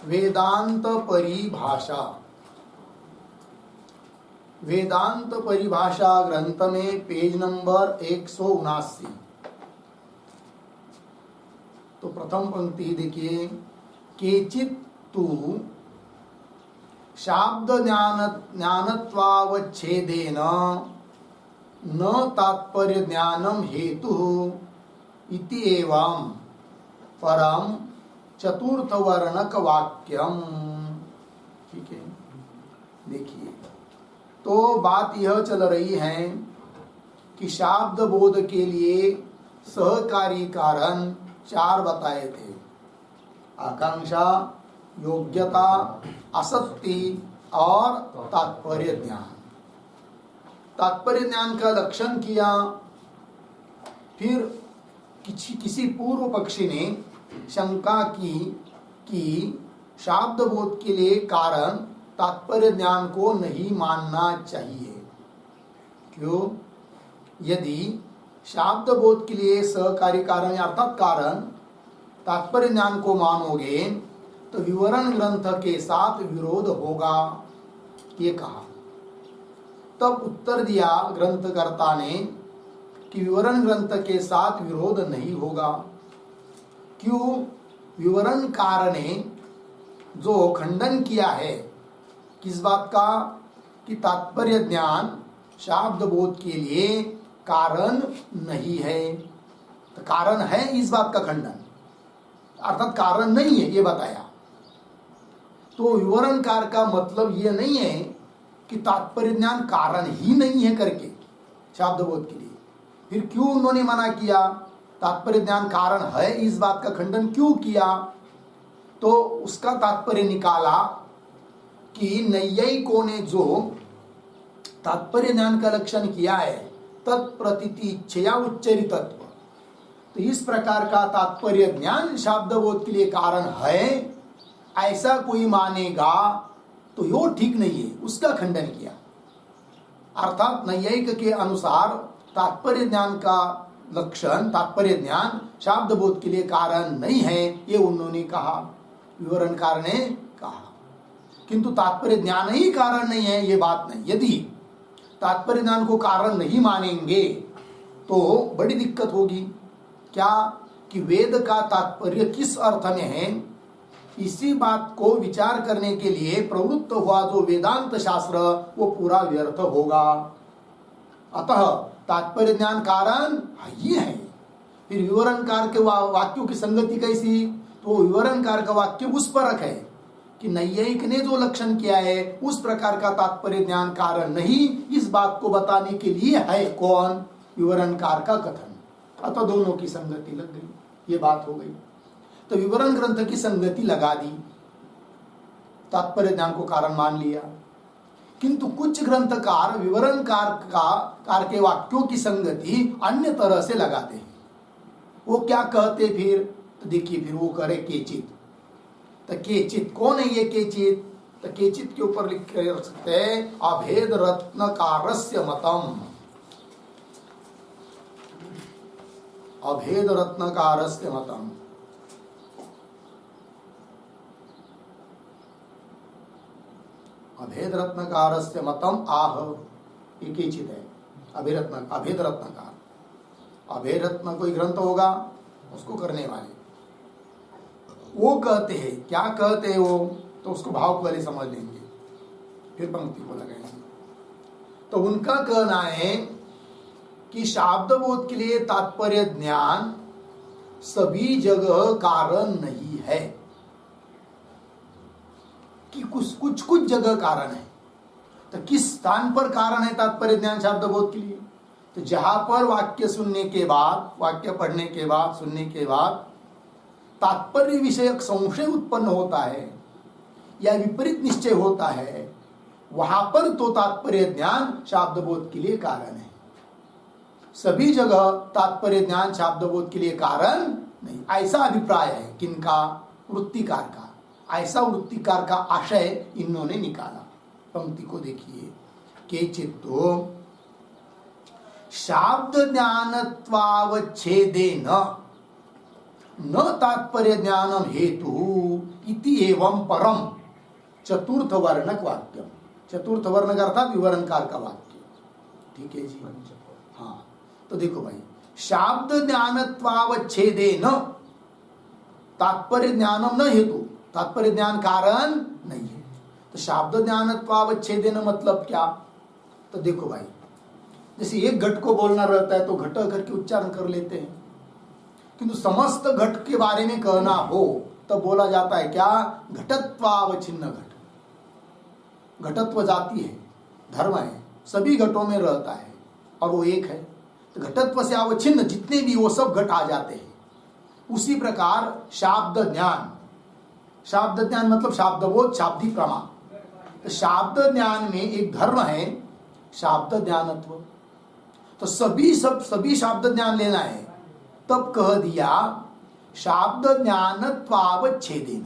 वेदांत परिभाषा। वेदांत परिभाषा ग्रंथ में पेज नंबर 179। तो प्रथम पंक्ति देखिए, केचित् तु शाब्द ज्ञानत्वावच्छेदेन न तात्पर्य ज्ञानम हेतु इति एवं परम चतुर्थ वर्णक वाक्यम। ठीक है, देखिए तो बात यह चल रही है कि शाब्द बोध के लिए सहकारी कारण चार बताए थे: आकांक्षा, योग्यता, आसक्ति और तात्पर्य ज्ञान। तात्पर्य ज्ञान का लक्षण किया। फिर किसी पूर्व पक्षी ने शंका की कि शाब्द बोध के लिए कारण तात्पर्य ज्ञान को नहीं मानना चाहिए। क्यों? यदि शाब्द बोध के लिए सहकारी कारण अर्थात कारण तात्पर्य ज्ञान को मानोगे तो विवरण ग्रंथ के साथ विरोध होगा, ये कहा। तब उत्तर दिया ग्रंथकर्ता ने कि विवरण ग्रंथ के साथ विरोध नहीं होगा। क्यों? विवरणकार ने जो खंडन किया है किस बात का? कि तात्पर्य ज्ञान शाब्द बोध के लिए कारण नहीं है। तो कारण है इस बात का खंडन, अर्थात कारण नहीं है ये बताया। तो विवरणकार का मतलब ये नहीं है कि तात्पर्य ज्ञान कारण ही नहीं है करके शाब्द बोध के लिए। फिर क्यों उन्होंने मना किया? तात्पर्य ज्ञान कारण है इस बात का खंडन क्यों किया? तो उसका तात्पर्य निकाला कि नैयायिकों ने जो तात्पर्य ज्ञान का लक्षण किया है तत्प्रतीतिच्छया उच्चरितत्व, तो इस प्रकार का तात्पर्य ज्ञान शाब्द बोध के लिए कारण है ऐसा कोई मानेगा तो यो ठीक नहीं है, उसका खंडन किया। अर्थात नैयायिक के अनुसार तात्पर्य ज्ञान का लक्षण तात्पर्य ज्ञान शाब्द बोध के लिए कारण नहीं है, ये उन्होंने कहा, विवरणकार ने कहा। किंतु तात्पर्य ज्ञान ही कारण नहीं है ये बात नहीं। यदि तात्पर्य ज्ञान को कारण नहीं मानेंगे तो बड़ी दिक्कत होगी। क्या? कि वेद का तात्पर्य किस अर्थ में है, इसी बात को विचार करने के लिए प्रवृत्त हुआ जो वेदांत शास्त्र वो पूरा व्यर्थ होगा। अतः तात्पर्य ज्ञान कारण ही है। फिर विवरणकार के वाक्यों की संगति कैसी? तो विवरणकार का वाक्य उस पर है कि नैयायिक ने जो लक्षण किया है उस प्रकार का तात्पर्य ज्ञान कारण नहीं, इस बात को बताने के लिए है कौन? विवरणकार का कथन। अतः दोनों की संगति लग गई, ये बात हो गई। तो विवरण ग्रंथ की संगति लगा दी, तात्पर्य ज्ञान को कारण मान लिया। किंतु कुछ ग्रंथकार विवरणकार के वाक्यों की संगति अन्य तरह से लगाते हैं। वो क्या कहते फिर? तो देखिए, फिर वो करे केचित। तो केचित कौन है ये केचित? तो केचित के ऊपर लिख रख सकते हैं अभेद रत्नकारस्य मतम। अभेद रत्नकारस्य मतम। अभेद रत्नकारस्य मतम आह, ये केचित है। अभेद रत्नकार, अभेद रत्न कोई ग्रंथ होगा उसको करने वाले वो कहते हैं। क्या कहते हैं वो? तो उसको भाव पहले समझ लेंगे फिर पंक्ति को लगाएंगे। तो उनका कहना है कि शाब्द बोध के लिए तात्पर्य ज्ञान सभी जगह कारण नहीं है, कि कुछ जगह कारण है। तो किस स्थान पर कारण है तात्पर्य ज्ञान शाब्द बोध के लिए? तो जहां पर वाक्य सुनने के बाद, वाक्य पढ़ने के बाद, सुनने के बाद तात्पर्य विषयक संशय उत्पन्न होता है या विपरीत निश्चय होता है, वहां पर तो तात्पर्य ज्ञान शाब्द बोध के लिए कारण है। सभी जगह तात्पर्य ज्ञान शाब्द बोध के लिए कारण नहीं, ऐसा अभिप्राय है किनका? वृत्तिकार का। ऐसा वृत्तिकार का आशय इन्होंने निकाला। पंक्ति को देखिए, केचित्तो शाब्द ज्ञानत्वावच्छेदेन न तात्पर्य ज्ञानम हेतु इति एवं परम चतुर्थ वर्णक वाक्यम। चतुर्थ वर्णक अर्थात विवरणकार का वाक्य। ठीक है जी। हाँ, तो देखो भाई, शाब्द ज्ञानत्वावच्छेदेन तात्पर्य ज्ञानम न हेतु, तात्पर्य ज्ञान कारण नहीं है। तो शाब्द ज्ञानत्वावच्छेदेन मतलब क्या? तो देखो भाई, जैसे एक घट को बोलना रहता है तो घट करके उच्चारण कर लेते हैं, किंतु समस्त घट के बारे में कहना हो तो बोला जाता है क्या? घटत्वावच्छिन्न घट। घटत्व जाति है, धर्म है, सभी घटों में रहता है और वो एक है। तो घटत्व से अवच्छिन्न जितने भी वो सब घट आ जाते हैं। उसी प्रकार शाब्द ज्ञान, शाब्द ज्ञान मतलब शाब्दबोध, शाब्दिक प्रमा। तो शाब्द ज्ञान में एक धर्म है शाब्द ज्ञानत्व। तो सभी शाब्द ज्ञान लेना है, तब कह दिया शाब्द ज्ञानत्वावच्छेदेन,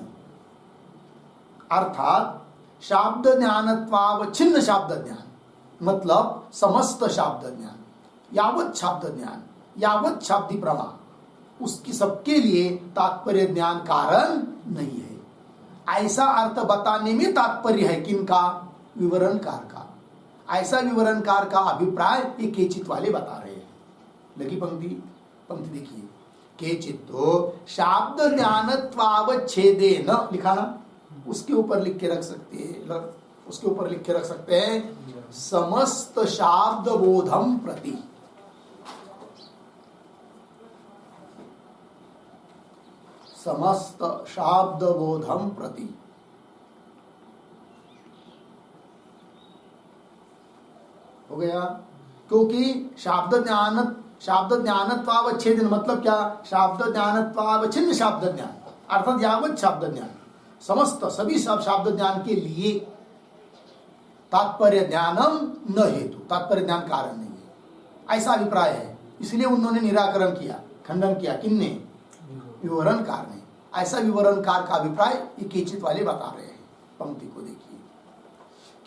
अर्थात शाब्द ज्ञानत्वावच्छिन्न शाब्द ज्ञान मतलब समस्त शाब्द ज्ञान, यावत शाब्द ज्ञान, यावत शाब्दी प्रमा, उसकी सबके लिए तात्पर्य ज्ञान कारण नहीं है। ऐसा अर्थ बताने में तात्पर्य है किनका? विवरणकार का। ऐसा विवरणकार का अभिप्राय ये केचित वाले बता रहे हैं। लगी पंक्ति देखिए, केचित तो शाब्द ज्ञानत्वावच्छेदेन लिखा ना, उसके ऊपर लिख के रख सकते हैं, उसके ऊपर लिख के रख सकते हैं समस्त शाब्द बोधम प्रति। समस्त शाब्द बोधम प्रति। हो गया? क्योंकि शाब्द ज्ञानत्वावच्छेदन मतलब क्या? शाब्द ज्ञानत्वावच्छिन्न शाब्द ज्ञान, अर्थात यावत शाब्द ज्ञान, समस्त सभी शाब्द ज्ञान के लिए तात्पर्य ज्ञानम न हेतु, तात्पर्य ज्ञान कारण नहीं है, ऐसा अभिप्राय है। इसलिए उन्होंने निराकरण किया, खंडन किया। किन्ने? विवरणकार ने। ऐसा विवरणकार का अभिप्राय ये केचित वाले बता रहे हैं। पंक्ति को देखिए,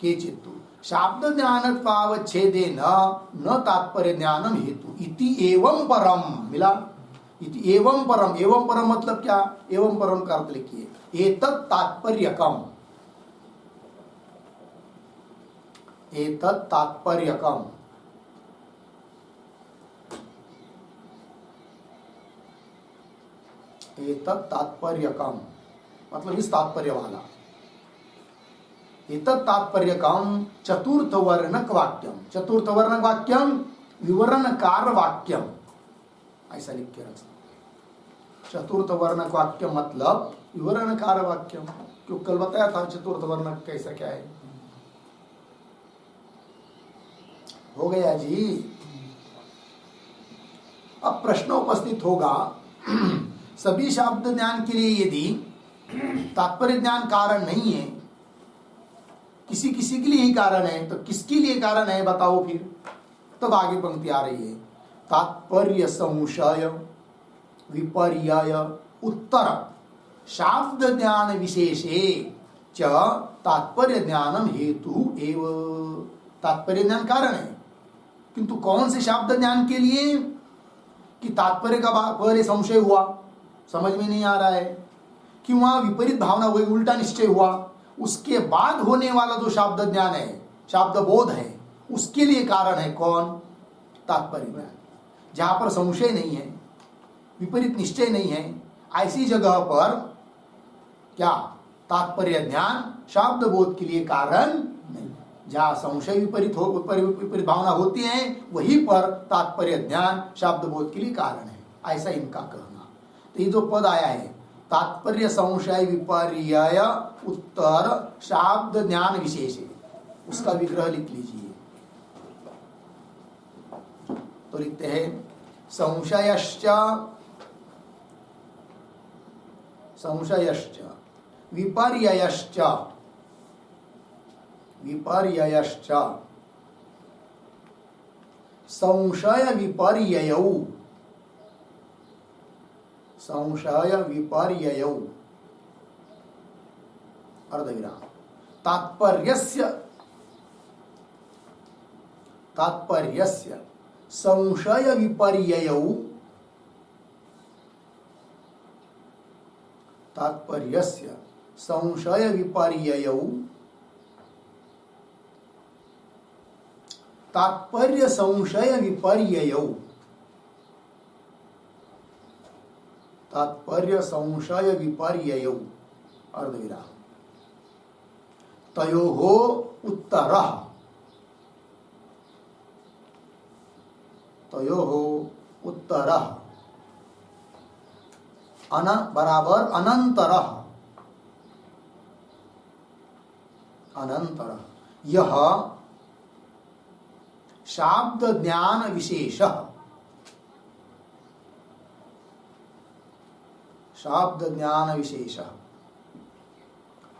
केचित शाब्द ज्ञानत्वावच्छेदेन न तात्पर्य ज्ञानम हेतु इति एवं परम। मिला? इति एवं परम। एवं परम मतलब क्या? एवं परम का अर्थ लिखिए एतत् तात्पर्यकम। एतत् तात्पर्यकम एतत् तात्पर्यकम मतलब इस तात्पर्य वाला। एतत् तात्पर्यकम चतुर्थ वर्णक वाक्यम। चतुर्थ वर्णक वाक्यम विवरणकार वाक्यम, ऐसा लिख के रख सकते। चतुर्थ वर्णक वाक्यम मतलब विवरणकार वाक्यम। क्यों कल बताया था चतुर्थ वर्णक कैसा क्या है। हो गया जी। अब प्रश्न उपस्थित होगा, सभी शब्द ज्ञान के लिए यदि तात्पर्य ज्ञान कारण नहीं है, किसी किसी के लिए ही कारण है, तो किसके लिए कारण है बताओ फिर। तब आगे पंक्ति आ रही है, तात्पर्य संशय विपर्यय उत्तर शाब्द ज्ञान विशेषे च तात्पर्य ज्ञानम हेतु एव। तात्पर्य ज्ञान कारण है, किंतु कौन से शाब्द ज्ञान के लिए? कि तात्पर्य का पहले संशय हुआ, समझ में नहीं आ रहा है, कि वहां विपरीत भावना हुई, उल्टा निश्चय हुआ, उसके बाद होने वाला जो शाब्द ज्ञान है, शाब्द बोध है, उसके लिए कारण है कौन? तात्पर्य ज्ञान। जहां पर संशय नहीं है, विपरीत निश्चय नहीं है, ऐसी जगह पर क्या? तात्पर्य ज्ञान शाब्द बोध के लिए कारण नहीं। जहां संशय विपरीत भावना होती है, वहीं पर तात्पर्य ज्ञान शाब्द बोध के लिए कारण है, ऐसा इनका कहना। तो ये जो पद आया है, तात्पर्य संशय विपर्यय उत्तर शाब्द ज्ञान विशेष, उसका विग्रह लिख लीजिए। तो लिखते हैं संशयश्च विपर्ययश्च संशय विपर्ययौ अर्धविराम तात्पर्यस्य संशय विपर्ययौ तात्पर्यस्य संशय विपर्ययौ तात्पर्य संशय विपर्ययौ तात्पर्य संशय विपर्ययौ अर्धविराम तयोः उत्तरः अन बराबर अनंतरः यह शाब्द ज्ञान विशेषः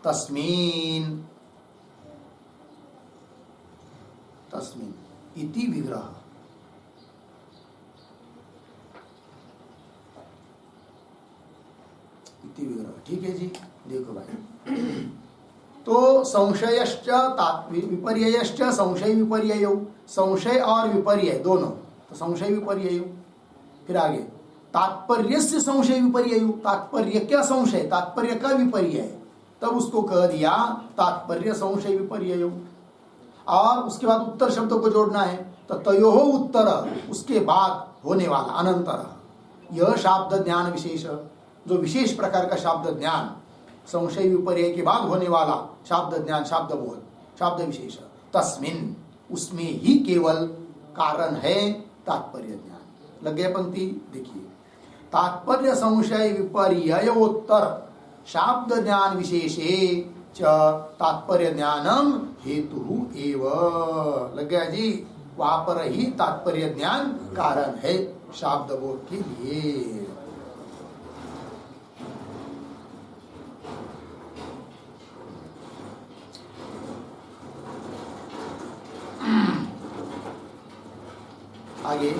तस्मिन् इति विग्रह। ठीक है जी, देखो भाई। तो संशयश्च विपर्ययश्च संशय विपर्ययौ, संशय और विपर्यय दोनों, तो संशय विपर्ययौ। फिर आगे तात्पर्यस्य संशय विपर्ययौ, तात्पर्य क्या संशय, तात्पर्य का विपर्यय, तब उसको कह दिया तात्पर्य संशय विपर्ययौ। और उसके बाद उत्तर शब्द को जोड़ना है, तो तयोः उत्तर, उसके बाद होने वाला अनंतर, यह शाब्द ज्ञान विशेष, जो विशेष प्रकार का शाब्द ज्ञान, संशय विपर्यय के बाद होने वाला शाब्द ज्ञान, शाब्द बोध, शाब्द विशेष, तस्मिन्, उसमें ही केवल कारण है तात्पर्य ज्ञान। लग गया पंक्ति, देखिए। तात्पर्य संशय विपर्ययोत्तर शाब्द ज्ञान विशेषे च तात्पर्य ज्ञानम हेतु एव। लग गया जी, वहां पर ही तात्पर्य ज्ञान कारण है शाब्द बोध के लिए। आगे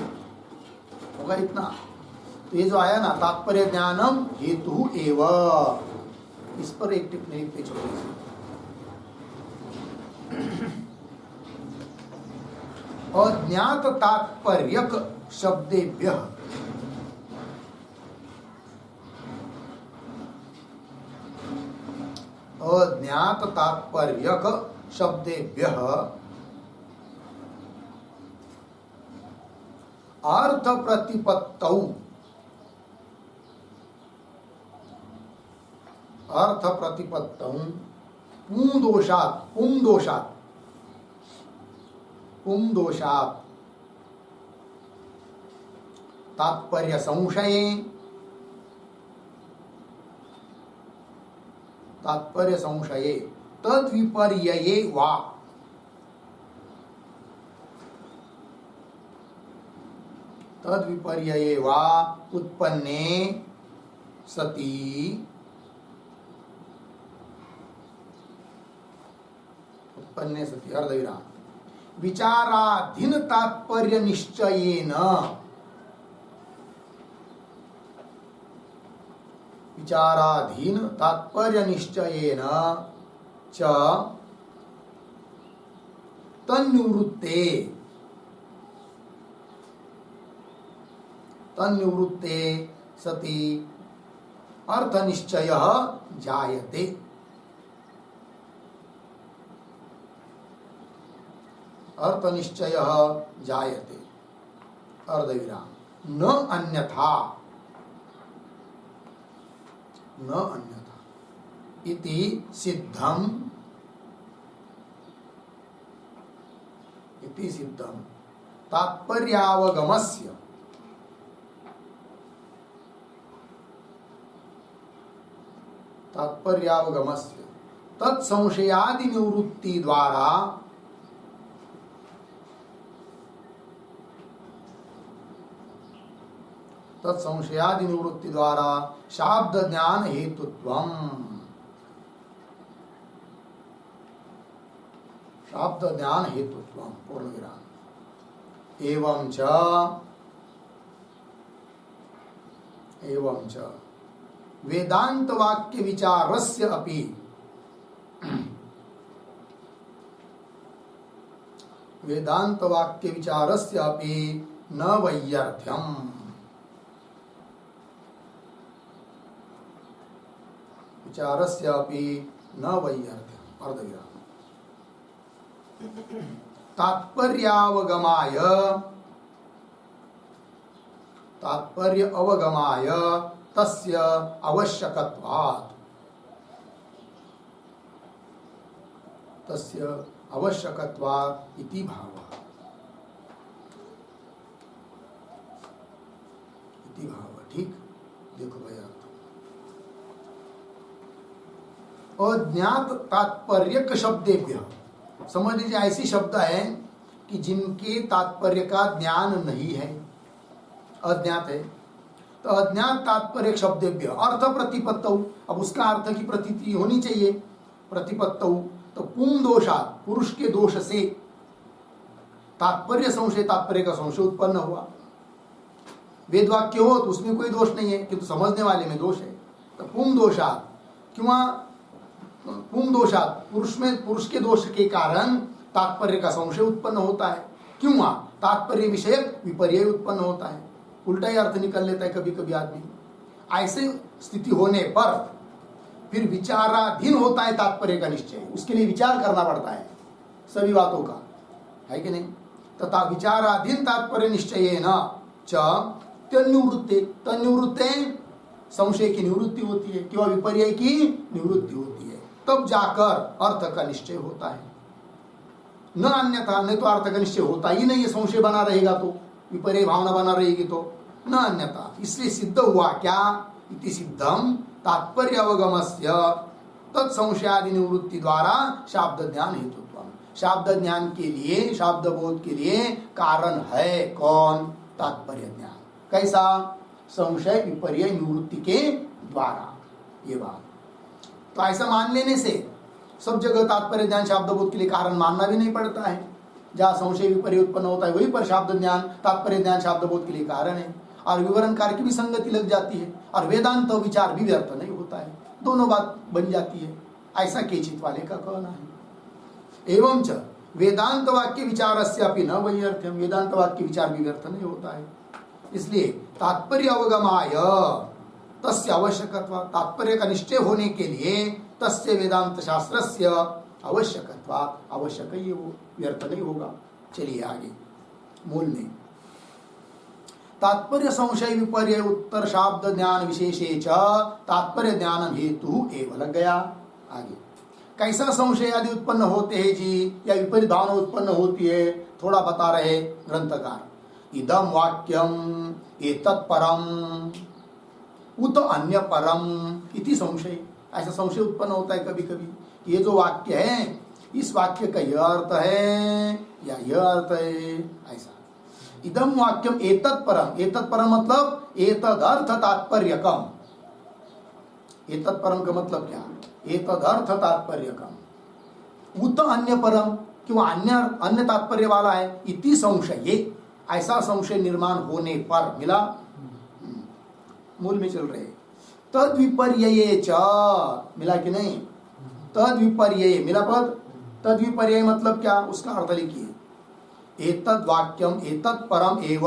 होगा इतना। तो ये जो आया ना तात्पर्य ज्ञानम हेतु एव, इस पर एक टिप्पणी लिखते छोटी सी। अज्ञात तात्पर्यक शब्देभ्यः अज्ञात तात्पर्यक शब्देभ्यः अर्थ प्रतिपत्तौ पुंदोषात् तात्पर्य संशये तद्विपर्यये वा उत्पन्ने सति अर्धविराम विचाराधीन तात्पर्य निश्चयेन च तन्निवृत्ते सति अर्थ निश्चयः जायते। अर्धविराम न अन्यथा इति सिद्धम तात्पर्यावगमस्य तत्संशयादि निवृत्ति द्वारा शाब्द ज्ञान हेतुत्वम् पूर्णविराम। एवं च वेदांत वाक्य विचारस्य अपि न वैयर्थ्यम् विचारस्यापि न वैयर्थ्यम्। अर्धविराम। तात्पर्यावगमाय तात्पर्य अवगमाय तस्य आवश्यकत्वात् इति भावः। इति भावः। ठीक, देखो भाई अर्थ। अज्ञात तात्पर्यक शब्देभ्य, समझ लीजिए ऐसी शब्द है कि जिनके तात्पर्य का ज्ञान नहीं है, अज्ञात है, तो अज्ञात तात्पर्य शब्देभ्य अर्थ प्रतिपत्तौ, अब उसका अर्थ की प्रतीति होनी चाहिए, प्रतिपत्तौ, तो पुं दोषात्, पुरुष के दोष से तात्पर्य संशय, तात्पर्य का संशय उत्पन्न हुआ। वेद वाक्य हो तो उसमें कोई दोष नहीं है, किंतु समझने वाले में दोष है। तो पुं दोषात्, क्यों पुं दोषात्, पुरुष के दोष के कारण तात्पर्य का संशय उत्पन्न होता है। क्यों? तात्पर्य विषय विपर्यय उत्पन्न होता है, उल्टा ही अर्थ निकल लेता है कभी कभी आदमी। ऐसे स्थिति होने पर फिर विचाराधीन होता है तात्पर्य का निश्चय, उसके लिए विचार करना पड़ता है सभी बातों का, है कि नहीं। तथा विचाराधीन तात्पर्य निश्चय न च तन्निवृत्ते, तन्निवृत्ते संशय की निवृत्ति होती है, केवल विपर्यय की निवृत्ति होती है, तब जाकर अर्थ का निश्चय होता है। न अन्यथा, नहीं तो अर्थ का निश्चय होता ही नहीं है, संशय बना रहेगा तो, विपर्यय भावना बना रहेगी तो, न अन्यथा। इसलिए सिद्ध हुआ क्या? इति सिद्धम तात्पर्य अवगमस्य तत्संशयादि निवृत्ति द्वारा शाब्द ज्ञान हेतुत्वम। शाब्द ज्ञान के लिए, शाब्द बोध के लिए कारण है कौन? तात्पर्य ज्ञान। कैसा? संशय विपर्यय निवृत्ति के द्वारा। ये बात तो ऐसा मान लेने से सब जगह तात्पर्य ज्ञान शाब्द बोध के लिए कारण मानना भी नहीं पड़ता है। जहाँ संशय विपर्यय उत्पन्न होता है वहीं पर शाब्द ज्ञान, तात्पर्य ज्ञान शाब्द बोध के लिए कारण है, और विवरण कार्य की भी संगति लग जाती है, और वेदांत विचार भी व्यर्थ नहीं होता है, दोनों बात बन जाती है। ऐसा केचित वाले का कहना है। एवं च वेदांत वाक्य विचारस्यापि न वैयर्थ्यम, वेदांत वाक्य विचार भी व्यर्थ नहीं होता है। इसलिए तात्पर्य अवगमाय तस्य आवश्यकत्व, तात्पर्य का निश्चय होने के लिए तस्य वेदांत शास्त्रस्य आवश्यकत्व, आवश्यक ही वो, व्यर्थ नहीं होगा। चलिए आगे मूल में। तात्पर्य संशय विपर्य उत्तर शाब्द ज्ञान विशेषे च तात्पर्य ज्ञान हेतु एवं लग गया। आगे कैसा संशय आदि उत्पन्न होते हैं जी, या विपरीत भावना उत्पन्न होती है, थोड़ा बता रहे ग्रंथकार। इदम वाक्यम एतत् परम उत अन्य परम इति संशय, ऐसा संशय उत्पन्न होता है कभी कभी। ये जो वाक्य है, इस वाक्य का यह अर्थ है या यह अर्थ है, ऐसा। इदम वाक्यम एतत् परम, एतत् परम मतलब एतद अर्थ तात्पर्यकम। एतत् परम का मतलब क्या? एतद अर्थ तात्पर्यकम। उत अन्य परम, क्यों अन्य तात्पर्य वाला है, इति संशय, ऐसा संशय निर्माण होने पर मिला। मूल में चल रहे तद विपर्यये च, मिला कि नहीं? तद विपर्यये मिला पद। तद विपर्यय मतलब क्या? उसका अर्थ लिखिए। एतद् वाक्यम एतत् परम एव,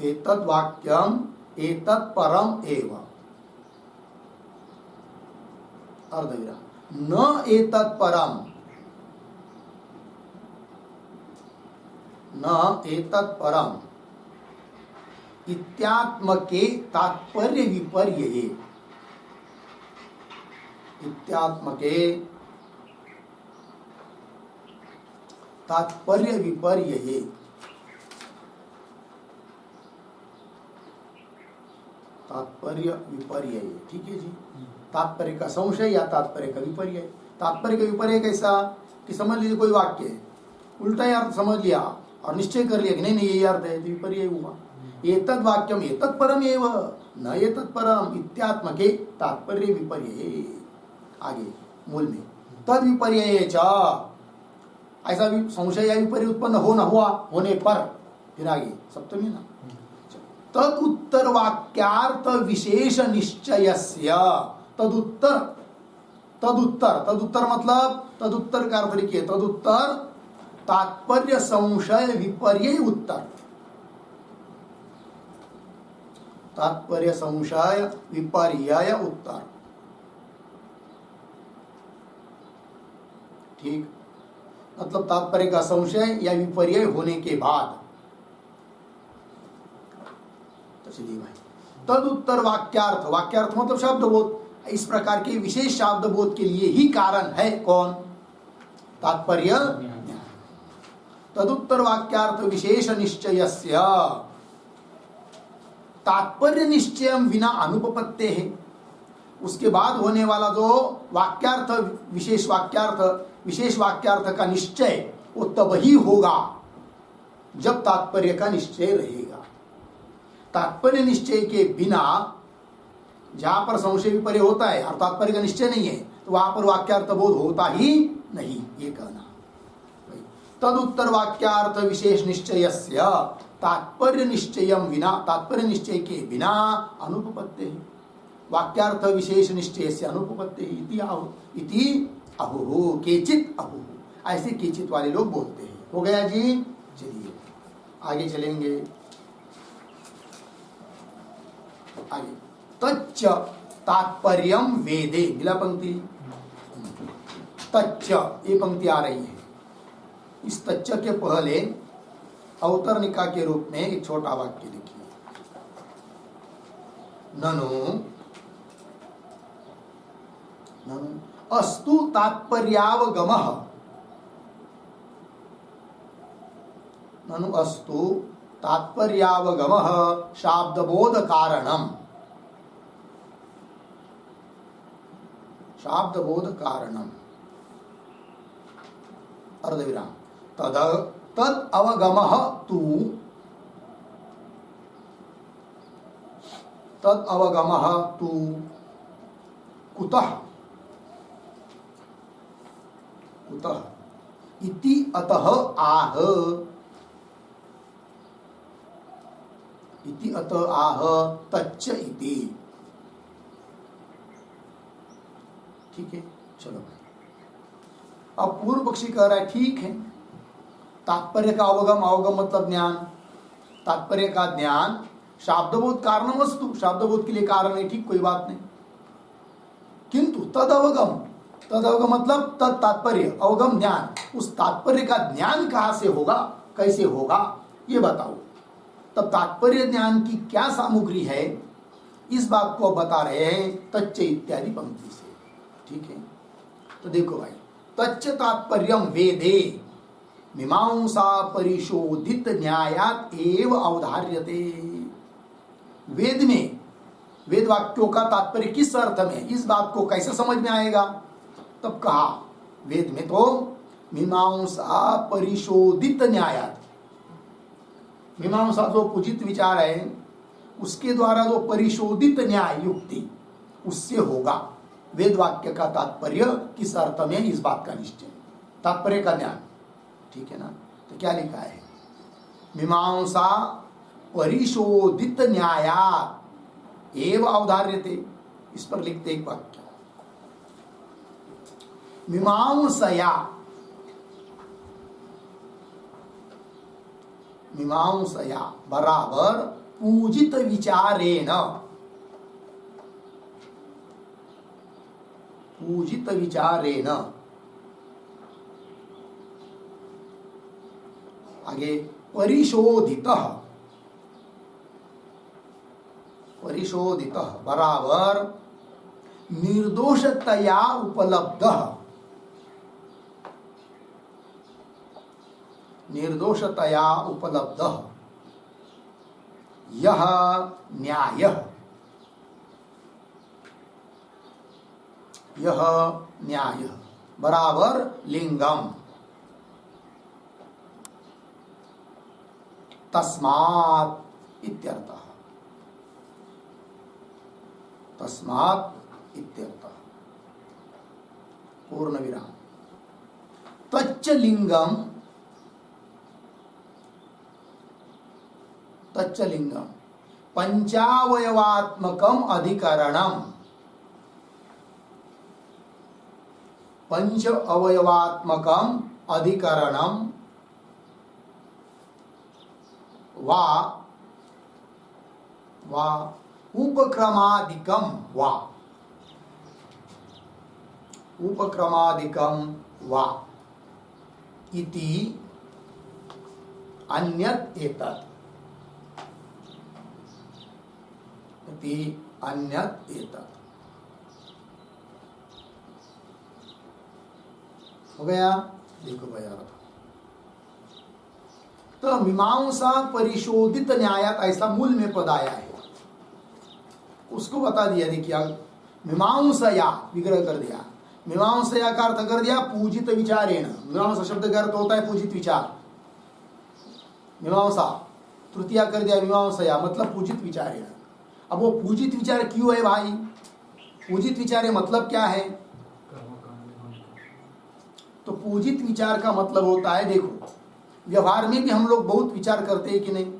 एतद् वाक्यम एतत् परम एव, अर्धविराम। न एतत् परम, न एतत् परम इत्यात्मके तात्पर्य विपर्यये, इत्यात्मके तात्पर्य विपर्यये, तात्पर्य विपर्यये, ठीक है जी। तात्पर्य का संशय या तात्पर्य का विपर्यय। तात्पर्य का विपर्यय कैसा? कि समझ लीजिए कोई वाक्य है, उल्टा ही अर्थ समझ लिया और निश्चय कर लिया कि नहीं नहीं ये अर्थ है, तो विपर्यय हुआ। एतद् वाक्यम एतत् परम एव न एतत् परम इत्यात्मके तात्पर्य विपर्यये। आगे मूल में तद विपर्यये च, ऐसा भी संशय या विपर्यय उत्पन्न हो न हुआ होने पर, फिर आगे सप्तमी ना, तद उत्तर वाक्यार्थ विशेष निश्चयस्य, तदुत्तर, तदुत्तर, तदुत्तर मतलब तदुत्तर का अर्थ लिखिए। तदुत्तर तात्पर्य संशय विपर्यय उत्तर, तात्पर्य संशय विपर्यय उत्तर। ठीक, मतलब तात्पर्य का संशय या विपर्यय होने के बाद। तो चलिए भाई, तदुत्तर वाक्यार्थ, वाक्यार्थ मतलब शब्दबोध। इस प्रकार के विशेष शब्दबोध के लिए ही कारण है कौन? तात्पर्य। तदुत्तर वाक्यार्थ विशेष निश्चयस्य तात्पर्य निश्चय विना अनुपपत्ते है। उसके बाद होने वाला जो वाक्यार्थ, विशेष वाक्यार्थ का निश्चय वो तब ही होगा जब तात्पर्य का निश्चय रहेगा। तात्पर्य निश्चय के बिना, जहां पर संशय विपर्य होता है और तात्पर्य का निश्चय नहीं है, तो वहां पर वाक्यार्थ बोध होता ही नहीं, ये कहना। तदुत्तर वाक्यार्थ विशेष निश्चयस्य तात्पर्य निश्चयम विना, तात्पर्य निश्चय के बिना अनुपपत्ते है। वाक्यार्थ विशेष निश्चय से अनुपपत्ते इति अहुहु, केचित अहुहु, ऐसे केचित वाले लोग बोलते हैं। हो गया जी। चलिए आगे चलेंगे। आगे, तच्च तात्पर्यम वेदे, मिला पंक्ति। तच्च, ये पंक्ति आ रही है। इस तच्च के पहले अवतरणिका के रूप में एक छोटा वाक्य लिखिए। ननु अस्तु तात्पर्यावगमः, ननु अस्तु तात्पर्यावगमः शाब्दबोध कारणम, शाब्दबोध कारणम, अर्धविराम, तद अवगमः तु, तद अवगमः तु कुतः, कुतः इति अतः आह, इति अतः आह तच्च इति। ठीक है, चलो भाई। अब पूर्व पक्षी कह रहा है ठीक है, तात्पर्य का अवगम, अवगम मतलब ज्ञान, तात्पर्य का ज्ञान शाब्दबोध कारण वस्तु, शाब्दबोध के लिए कारण है, ठीक, कोई बात नहीं। किंतु तद अवगम, तद अवगम मतलब तद तात्पर्य, अवगम ज्ञान, उस तात्पर्य का ज्ञान कहां से होगा, कैसे होगा, ये बताओ। तब तात्पर्य ज्ञान की क्या सामग्री है, इस बात को बता रहे हैं तच्च इत्यादि पंक्ति से। ठीक है, तो देखो भाई, तच्च तात्पर्यम वेदे मीमांसा परिशोधित न्यायात एव अवधार्यते। वेद में, वेद वाक्यों का तात्पर्य किस अर्थ में, इस बात को कैसे समझ में आएगा? तब कहा वेद में तो मीमांसा परिशोधित न्यायात, मीमांसा जो पूजित विचार है उसके द्वारा जो परिशोधित न्याय युक्ति, उससे होगा वेद वाक्य का तात्पर्य किस अर्थ में, इस बात का निश्चय, तात्पर्य का ज्ञान। ठीक है ना, तो क्या लिखा है? मीमांसा परिशोधित न्यायात एव अवधार्यते, इस पर लिखते एक वाक्य, मीमांसया, मीमांसया बराबर पूजित विचारेण, पूजित विचारेण, आगे परिशोधितः, परिशोधितः बराबर निर्दोषतया उपलब्धः, निर्दोषतया उपलब्धः यह न्यायः, यह न्यायः बराबर लिंगम, तस्मात् इत्यर्थः, तस्मात् इत्यर्थः, पूर्ण विराम। तच्च लिंगम, तच्च लिंगम पंचावयवात्मकम अधिकरणम, पंच अवयवात्मकम अधिकरणम वा उपक्रमादिकम वा, उपक्रमादिकम वा इति अन्यत् एतत्, इति अन्यत् एतत्। हो गया? देखो भैया, तो मीमांसा परिशोधित न्यायात ऐसा मूल में पद आया है, उसको बता दिया। देखिए मीमांसया विग्रह कर दिया, मीमांसया का अर्थ कर दिया पूजित विचारेण। मीमांसा शब्द का अर्थ होता है पूजित विचार। मीमांसा तृतीया कर दिया मीमांसया मतलब पूजित विचारेण। अब वो पूजित विचार क्यों है भाई? पूजित विचार मतलब क्या है? तो पूजित विचार का मतलब होता है, देखो व्यवहार में भी हम लोग बहुत विचार करते हैं कि नहीं?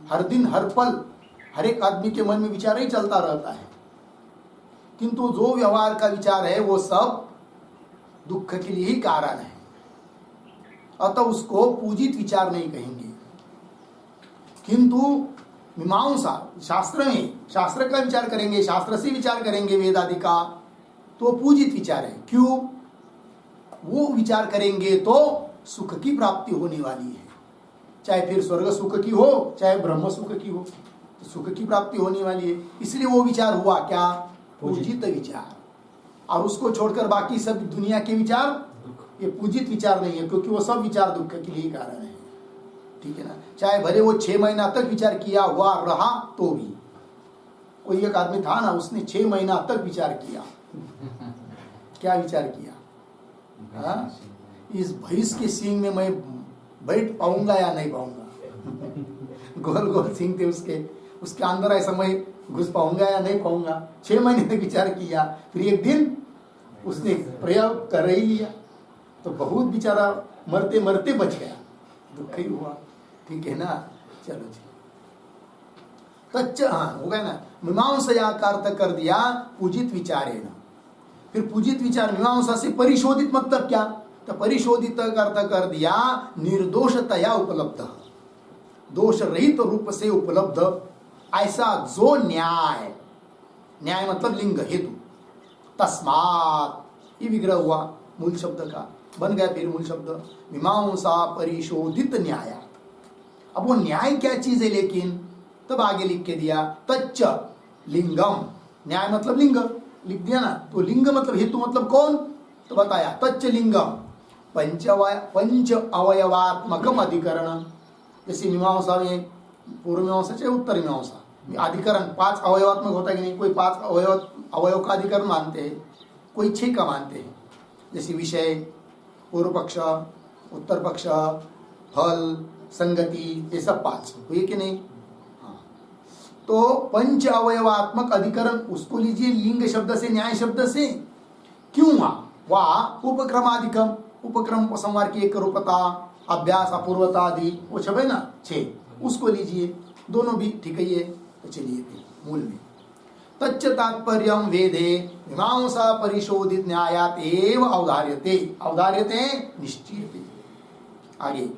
हर दिन हर पल हर एक आदमी के मन में विचार ही चलता रहता है, किंतु जो व्यवहार का विचार है वो सब दुख के लिए ही कारण है, अतः उसको पूजित विचार नहीं कहेंगे। किंतु मीमांसा शास्त्र में, शास्त्र का विचार करेंगे, शास्त्र से विचार करेंगे वेद आदि का, तो पूजित विचार है। क्यों? वो विचार करेंगे तो सुख की प्राप्ति होने वाली है, चाहे फिर स्वर्ग सुख की हो चाहे ब्रह्म सुख की हो, तो सुख की प्राप्ति होने वाली है। इसलिए वो विचार हुआ क्या? पूजित विचार। और उसको छोड़कर बाकी सब दुनिया के विचार ये पूजित विचार नहीं है, क्योंकि वो सब विचार दुख के लिए कारण है। ठीक है ना? चाहे भले वो 6 महीना तक विचार किया हुआ रहा तो भी। कोई एक आदमी था ना, उसने 6 महीना तक विचार किया। क्या विचार किया? हाँ? इस भैंस के सींग में मैं बैठ पाऊंगा या नहीं पाऊंगा। गोल गोल सींग थे उसके अंदर ऐसा मैं घुस पाऊंगा या नहीं पाऊंगा। 6 महीने तक विचार किया, फिर एक दिन उसने प्रयोग कर ही लिया, तो बहुत बेचारा मरते मरते बच गया, दुख ही हुआ। ठीक है ना? चलो जी, तच्च हाँ हो गया ना। मीमांसया का अर्थ कर दिया पूजित विचारेण। फिर पूजित विचार मीमांसा से परिशोधित मतलब क्या? तो परिशोधित का अर्थ कर दिया निर्दोषतया उपलब्ध, दोष रहित रूप से उपलब्ध ऐसा जो न्याय, न्याय मतलब लिंग हेतु, तस्मात् ये विग्रह हुआ मूल शब्द का, बन गया फिर मूल शब्द मीमांसा परिशोधित न्याय। अब वो न्याय क्या चीज है? लेकिन तब आगे लिख के दिया तच्च लिंगम। न्याय मतलब लिंग लिख दिया ना, तो लिंग मतलब हेतु मतलब कौन? तो बताया तच्च लिंगम पंच अवयवात्मकम अधिकरण। जैसे मीमांसा में पूर्व मीमांसा चाहे उत्तर मीमांसा अधिकरण 5 अवयवात्मक होता है कि नहीं? कोई 5 अवयव का अधिकरण मानते हैं, कोई 6 का मानते हैं। जैसे विषय, पूर्व पक्ष, उत्तर पक्ष, फल, संगति, ये सब 5 हुए कि नहीं? हाँ। तो पंच अवयवात्मक अधिकरण उसको लीजिए लिंग शब्द से, न्याय शब्द से। क्यों? वह उपक्रमाधिकम, उपक्रम संवार की एक रूपता, अभ्यास, अपूर्वता आदि वो सब है ना 6, उसको लीजिए। दोनों भी ठीक है। तो चलिए फिर मूल में तच्च तात्पर्यम वेदे मीमांसा परिशोधित न्यायात एव अवधार्यते, अवधार्यते निश्चयते। आगे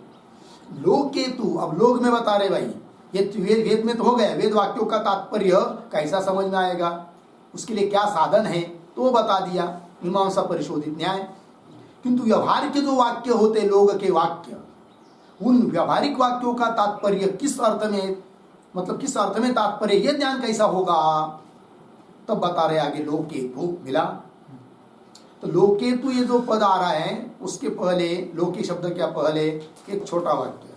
लोकेतु, अब लोग में बता रहे भाई, ये वेद में तो हो गया, वेद वाक्यों का तात्पर्य कैसा समझ में आएगा, उसके लिए क्या साधन है, तो वो बता दिया मीमांसा परिशोधित न्याय। किंतु व्यवहार के जो वाक्य होते, लोग के वाक्य, उन व्यवहारिक वाक्यों का तात्पर्य किस अर्थ में, मतलब किस अर्थ में तात्पर्य, यह ज्ञान कैसा होगा, तब बता रहे आगे लोकेतु मिला। तो लोकेतु ये जो पद आ रहा है उसके पहले, लोके शब्द क्या पहले एक छोटा वाक्य,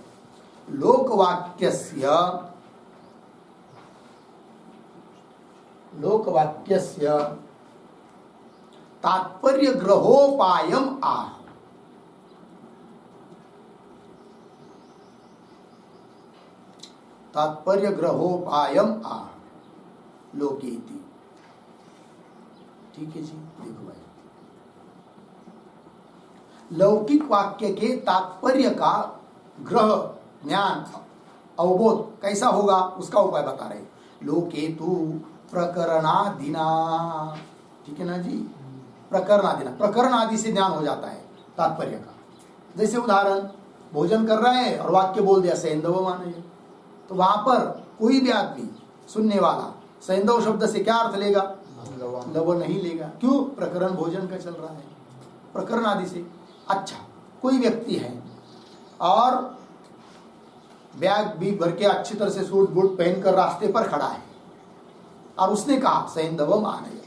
लोकवाक्यस्य, लोकवाक्यस्य तात्पर्य ग्रहोपायम आह। तात्पर्य ग्रहोपायम आह लोकेति। ठीक है जी, देखो भाई, लौकिक वाक्य के तात्पर्य का ग्रह, ज्ञान, अवबोध कैसा होगा उसका उपाय बता रहे। लोकेतु प्रकरणादिना, ठीक है ना जी, प्रकरणादिना, प्रकरण आदि से ज्ञान हो जाता है तात्पर्य का। जैसे उदाहरण, भोजन कर रहा है और वाक्य बोल दिया सैंधव माने, तो वहां पर कोई भी आदमी सुनने वाला सैंधव शब्द से क्या अर्थ लेगा? लवण नहीं लेगा। क्यों? प्रकरण भोजन का चल रहा है, प्रकरण आदि से। अच्छा, कोई व्यक्ति है और बैग भी भर के अच्छी तरह से सूट बूट पहनकर रास्ते पर खड़ा है और उसने कहा सैंधवम आनय।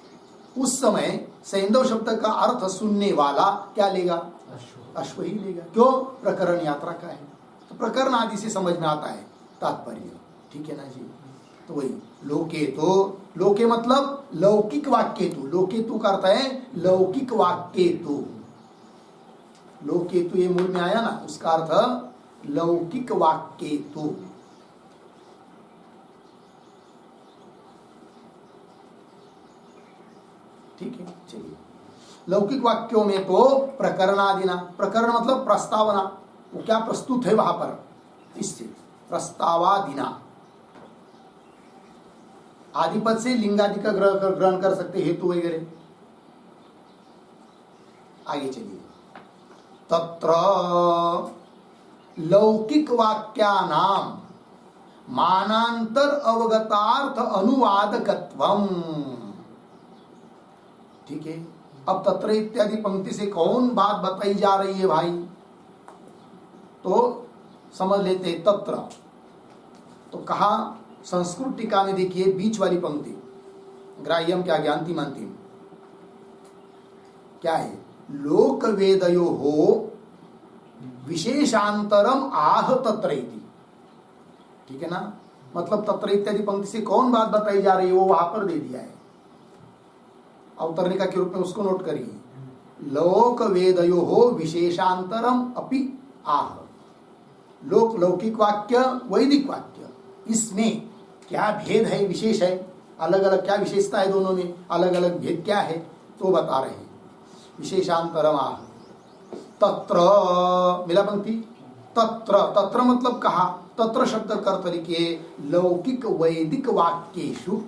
उस समय सैंधव शब्द का अर्थ सुनने वाला क्या लेगा? अश्व ही लेगा। क्यों? प्रकरण यात्रा का है, तो प्रकरण आदि से समझ में आता है तात्पर्य। ठीक है ना जी? तो वही लोके तो, लोके मतलब लौकिक वाक्येतु। लोकेतु का अर्थ है लौकिक वाक्येतु। लोकेतु ये मूल में आया ना, उसका अर्थ लौकिक वाक्येतु। ठीक है, चलिए। लौकिक वाक्यों में तो प्रकरणादिना, प्रकरण मतलब प्रस्तावना, वो क्या प्रस्तुत है वहां पर, इससे प्रस्तावादिना। आदिपद से लिंगादि का ग्रहण कर सकते, हेतु वगैरह। आगे चलिए। तत्र लौकिक वाक्यानाम मानांतर अवगतार्थ अनुवादकत्वम। ठीक है, अब तत्र इत्यादि पंक्ति से कौन बात बताई जा रही है भाई? तो समझ लेते। तत्र तो कहा, संस्कृत टीका में देखिए बीच वाली पंक्ति, ग्राह्यम क्या ज्ञानती मानती क्या है? लोक वेदयो हो विशेषांतरम आह तत्र इति। ठीक है ना? मतलब तत्र इत्यादि पंक्ति से कौन बात बताई जा रही है वो वहां पर दे दिया है अवतरणिका के रूप में, उसको नोट करिए। लोक वेदयो हो विशेषांतरम अपि आह। लोक लौकिक वाक्य, वैदिक वाक्य, इसमें क्या भेद है, विशेष है, अलग अलग क्या विशेषता है दोनों में, अलग अलग भेद क्या है, तो बता रहे हैं। विशेषांतरम आह। तत्र मिला पंक्ति। तत्र, तत्र मतलब कहा, तत्र शब्द का अर्थ लिखिए लौकिक वैदिक वाक्येषु।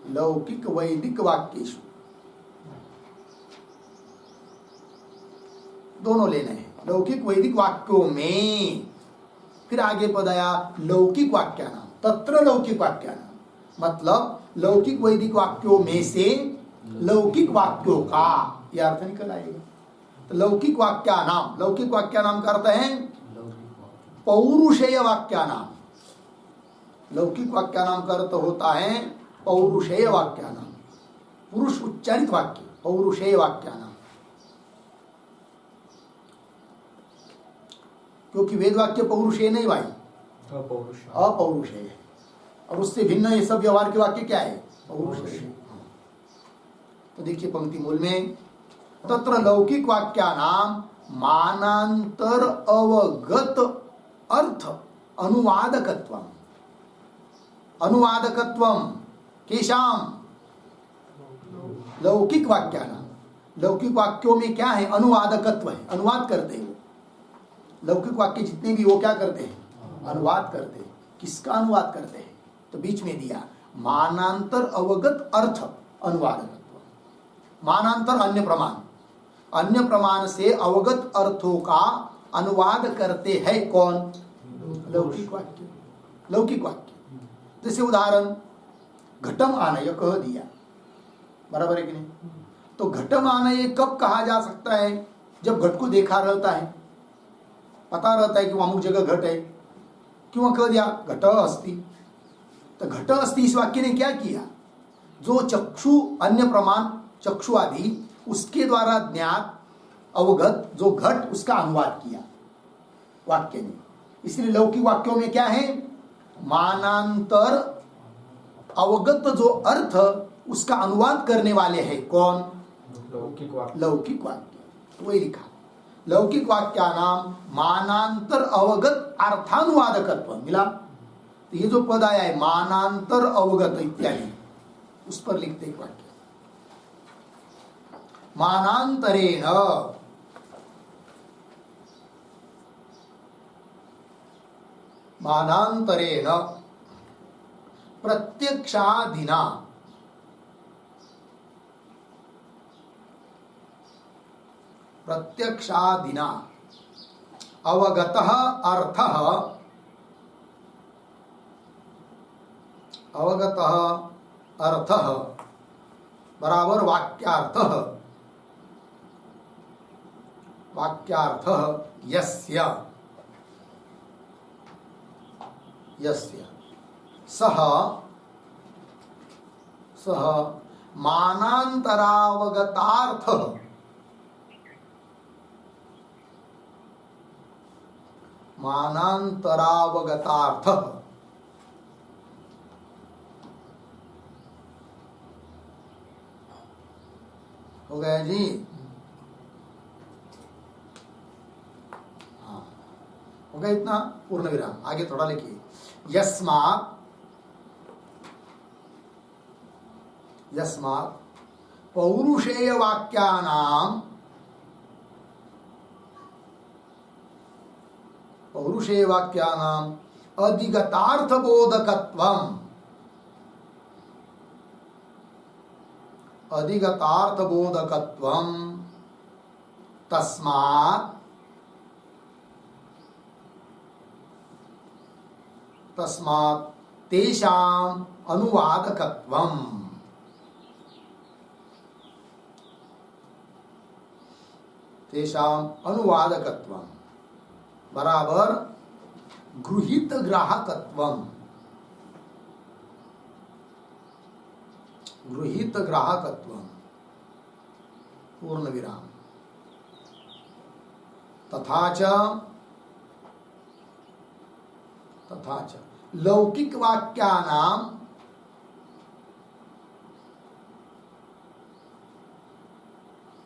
लौकिक वैदिक वाक्येषु दोनों लेने हैं। लौकिक वैदिक वाक्यों में, फिर आगे पद आया लौकिक वाक्यानाम। तत्र लौकिक वाक्यानाम मतलब लौकिक वैदिक वाक्यों में से लौकिक वाक्यों का यह अर्थ निकल आएगा। तो लौकिक वाक्यानाम, लौकिक वाक्यानाम का अर्थ है पौरुषेय वाक्यानाम। लौकिक वाक्यानाम का अर्थ होता है पौरुषेय वाक्यानाम, पुरुष उच्चारित वाक्य, पौरुषेय वाक्यानाम। क्योंकि वेद वाक्य पौरुषेय नहीं भाई, अपौरुषेय है, और उससे भिन्न ये सब व्यवहार के वाक्य क्या है? पौरुषेय। तो देखिए पंक्ति मूल में, तत्र लौकिक वाक्यानाम मानांतर अवगत अर्थ अनुवादकत्वम। अनुवादकत्वम केशाम? लौकिक वाक्यानाम। लौकिक वाक्यों में क्या है? अनुवादकत्व है, अनुवाद करते हैं। लौकिक वाक्य जितने भी वो क्या करते हैं? अनुवाद करते हैं। किसका अनुवाद करते हैं? तो बीच में दिया मानांतर अवगत अर्थ अनुवादकत्व। मानांतर अन्य प्रमाण, अन्य प्रमाण से अवगत अर्थों का अनुवाद करते हैं कौन? लौकिक वाक्य। लौकिक वाक्य जैसे उदाहरण घटम आनय कह दिया, बराबर है कि नहीं? तो घटम आनय कब कहा जा सकता है? जब घट को देखा रहता है, पता रहता है कि वहां अमुक जगह घट है, क्यों कह दिया घट अस्ति। तो घट अस्ति इस वाक्य ने क्या किया? जो चक्षु अन्य प्रमाण चक्षु आदि उसके द्वारा ज्ञात अवगत जो घट, उसका अनुवाद किया वाक्य ने। इसलिए लौकिक वाक्यों में क्या है? मानांतर अवगत जो अर्थ, उसका अनुवाद करने वाले हैं कौन? लौकिक वाक्य। लौकिक वाक्य वही लिखा, लौकिक वाक्यानाम मानांतर अवगत अर्थानुवादकत्व। मिला? तो ये जो पद आया है मानांतर अवगत इत्यादि, उस पर लिखते एक वाक्य मानांतरेण। मानांतरेण प्रत्यक्षादिना प्रत्यक्षादिना अवगतः अर्थः अवगतः अर्थः बराबर वाक्यार्थः, वाक्यार्थः यस्य यस्य सह सह मानांतरावगतार्थः, मानांतरावगतार्थः हो गया जी। हाँ हो गया इतना, पूर्ण विराम। आगे थोड़ा लिखिए। यस्मात् यस्मात् पौरुषेय वाक्यानां, पौरुषेय वाक्यानां अधिगतार्थबोधकत्वम्, अधिगतार्थबोधकत्वम् तस्मात् तस्मात् तेषाम् अनुवादकत्वम्, तेषाम् अनुवादकत्वम् बराबर गृहीत ग्राहकत्वम्, गृहीत ग्राहकत्वम् पूर्ण विराम। तथा च लौकिक वाक्यानां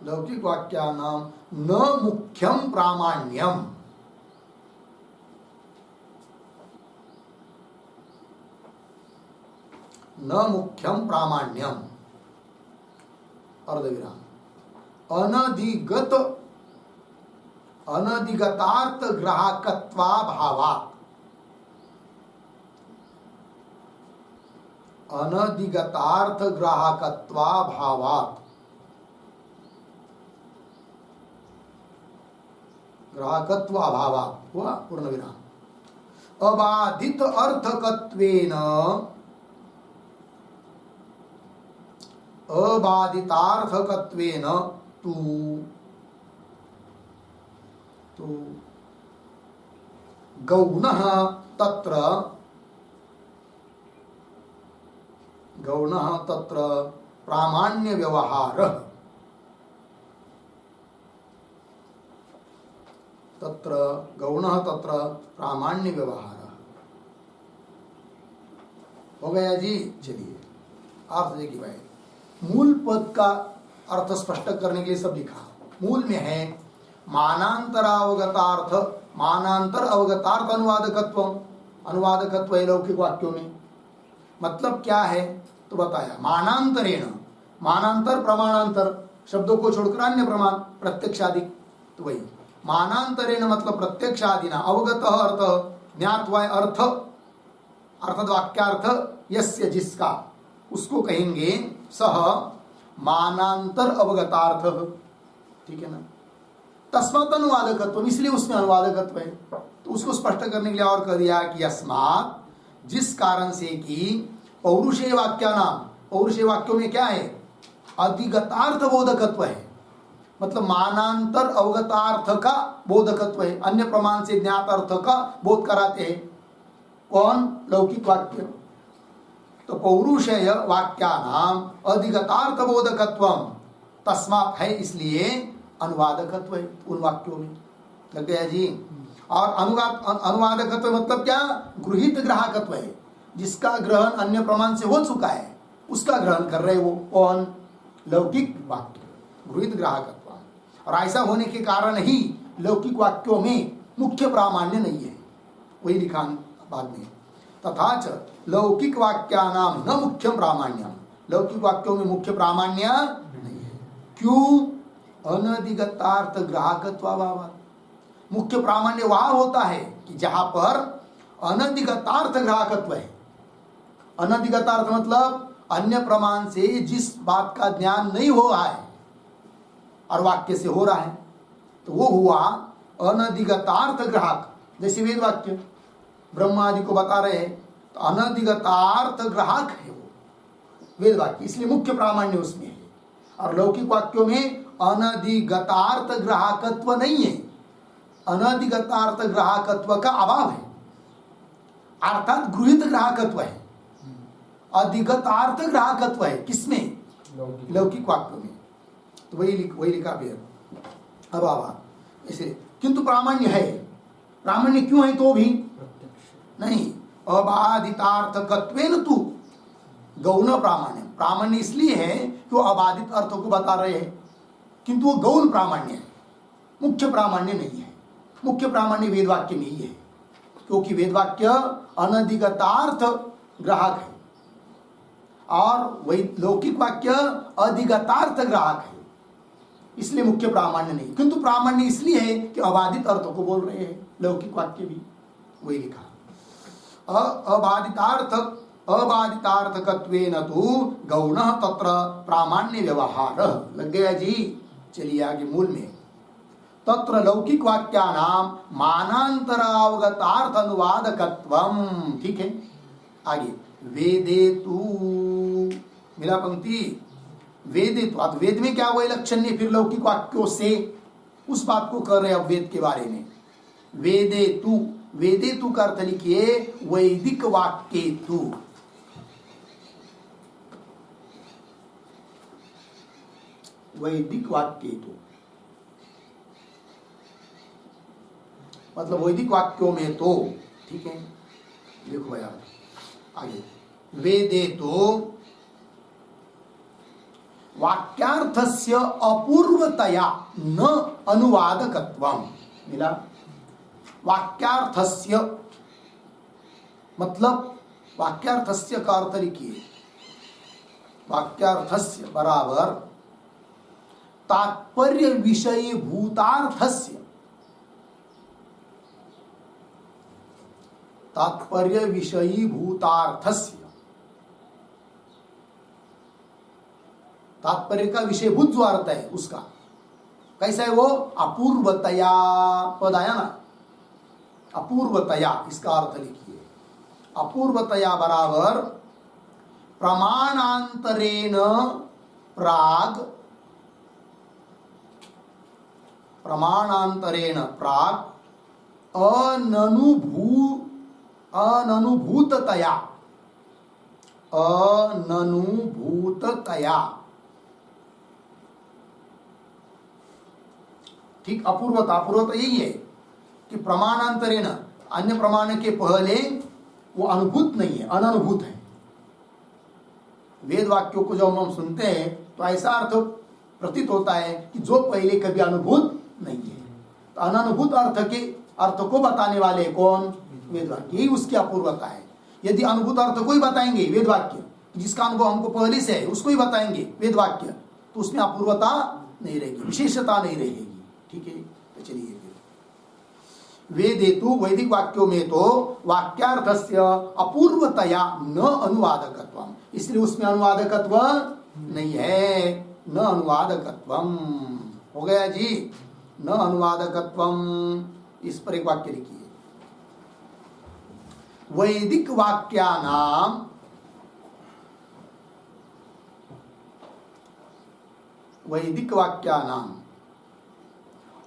लौकिक वाक्यानां न मुख्यं प्रामाण्यम्, न मुख्यं प्रामाण्यम् अर्धविराम अनधिगतार्थ ग्राहकत्वाभावात्, अनधिगतार्थ ग्राहकत्वाभावात्, ग्राहकत्वाभावात् हुआ पूर्ण विराम। अबाधित अर्थकत्वेन अबाधितार्थकत्वेन तु गौणः तत्र प्रामाण्य व्यवहारः, तत्र गौणः तत्र प्रामाण्य व्यवहारः हो गया जी। चलिए अर्थ देखिए भाई, मूल पद का अर्थ स्पष्ट करने के लिए सब लिखा। मूल में है मानांतरावगतार्थ, मानांतर अवगतार्थ अनुवादकत्व, अनुवादकत्व है लौकिक वाक्यों में। मतलब क्या है तो बताया, मानांतरेण, मानांतर प्रमाणांतर शब्दों को छोड़कर अन्य प्रमाण प्रत्यक्षादि, तो वही मानांतरेण मतलब प्रत्यक्षादिना अवगत अर्थ ज्ञात्वा अर्थ, अर्थात वाक्यार्थ यस्य जिसका, उसको कहेंगे सह मानांतर अवगतार्थ, ठीक है ना। तस्मात् अनुवादकत्व, इसलिए उसमें अनुवादकत्व है। तो उसको स्पष्ट करने के लिए और कह दिया कि यस्मात्, जिस कारण से कि पौरुषेय वाक्यानां, पौरुषेय वाक्यों में क्या है, अधिगतार्थ बोधकत्व है, मतलब मानांतर अवगतार्थ का बोधकत्व है, अन्य प्रमाण से ज्ञात अर्थ का बोध कराते हैं। कौन? लौकिक वाक्य। तो पौरुषेय वाक्यानां अधिगतार्थ बोधकत्वम् तस्मात् है, इसलिए अनुवादकत्व है उन वाक्यों में। लग गया जी। और अनुवादकत्व मतलब क्या? गृहीत ग्राहकत्व है, जिसका ग्रहण अन्य प्रमाण से हो चुका है उसका ग्रहण कर रहे वो। कौन? लौकिक वाक्य, गृहीत ग्राहकत्व। और ऐसा होने के कारण ही लौकिक वाक्यों में मुख्य प्रामाण्य नहीं है, वही लिखा बाद में। तथा च लौकिक वाक्यानां न मुख्यम प्रामाण्यम, लौकिक वाक्यों में मुख्य प्रामाण्य नहीं है। क्यों? अनधिगतार्थ ग्राहकत्वाभावात्। मुख्य प्रामाण्य वहां होता है कि जहां पर अनधिगतार्थ ग्राहकत्व है। अनधिगतार्थ मतलब अन्य प्रमाण से जिस बात का ज्ञान नहीं हो रहा है और वाक्य से हो रहा है, तो वो हुआ अनधिगतार्थ ग्राहक। जैसे वेद वाक्य ब्रह्मा आदि को बता रहे हैं तो अनधिगतार्थ ग्राहक है वो वेद वाक्य, इसलिए मुख्य प्रामाण्य उसमें है। और लौकिक वाक्यों में अनधिगतार्थ ग्राहकत्व नहीं है, अनधिगतार्थ ग्राहकत्व का अभाव है, अर्थात गृहित ग्राहकत्व है, अधिगतार्थ ग्राहकत्व है किसमें? लौकिक वाक्यों में। तो वही लिखा भी है अभाव, इसलिए किंतु प्रामाण्य है। प्रामाण्य क्यों है? तो भी नहीं, अबाधितार्थकत्वेन तु गौण प्रामाण्य। प्रामाण्य इसलिए है कि वो अबाधित अर्थों को बता रहे हैं, किंतु वो गौण प्रामाण्य है, मुख्य प्रामाण्य नहीं है। मुख्य प्रामाण्य वेद वाक्य में ही है, क्योंकि वेद वाक्य अनधिगतार्थ ग्राहक है और वही लौकिक वाक्य अधिगतार्थ ग्राहक है, इसलिए मुख्य प्रामाण्य नहीं। किंतु प्रामाण्य इसलिए है कि अबाधित अर्थों को बोल रहे हैं, लौकिक वाक्य भी वही लिखा। अबाधितार्थकत्वेन तु गौणः तत्र प्रामाण्य व्यवहार। लग गया जी? चलिए आगे मूल में। तत्र लौकिक वाक्यानां मानांतरावगतार्थ अनुवादकत्वम। ठीक है, आगे वेदे तु मिला पंक्ति, वेदे तु। अब वेद में क्या वही लक्षण नहीं, फिर लौकिक वाक्यों से उस बात को कर रहे हैं अब वेद के बारे में। वेदे तु, वेदे तु का अर्थ लिखिए वैदिक वाक्ये तु। वैदिक वाक्ये तु मतलब वैदिक वाक्यों में तो। ठीक है, देखो भैया आगे, वेदे तो वाक्यार्थस्य अपूर्वतया न अनुवादकत्वम। मिला? वाक्यार्थस्य मतलब वाक्यार्थस्य का अर्थ लिखिए, वाक्यार्थस्य बराबर तात्पर्य विषय भूतार्थस्य, तात्पर्य विषयी भूतार्थस्य। तात्पर्य का विषयभूत जो अर्थ है उसका कैसा है वो? अपूर्वतया पद आया ना, अपूर्वतया, इसका अर्थ लिखिए अपूर्वतया बराबर प्रमाणांतरेण प्राग, प्रमाणांतरेण प्राग अननुभूततया, अननुभूततया। ठीक, अपूर्वता, अपूर्वता यही है कि प्रमाणांतरेण, अन्य प्रमाण के पहले वो अनुभूत नहीं है, अननुभूत है। वेद वाक्यों को जब हम सुनते हैं तो ऐसा अर्थ प्रतीत होता है कि जो पहले कभी अनुभूत नहीं है। तो अननुभूत अर्थ को बताने वाले कौन? वेद वाक्य, यही उसकी अपूर्वता है। यदि अनुभूत अर्थ को ही बताएंगे वेद वाक्य, जिसका अनुभव हमको पहले से है उसको ही बताएंगे वेद वाक्य, तो उसमें अपूर्वता नहीं रहेगी, विशेषता नहीं रहेगी। ठीक है, तो चलिए वेदेतु वैदिक वाक्यों में तो वाक्यार्थस्य अपूर्वतया न अनुवादकत्वम, इसलिए उसमें अनुवादकत्व नहीं है, न अनुवादकत्वम। हो गया जी, न अनुवादकत्वम। इस पर एक वाक्य लिखिए, वैदिक वाक्यानाम वैदिक वाक्यानाम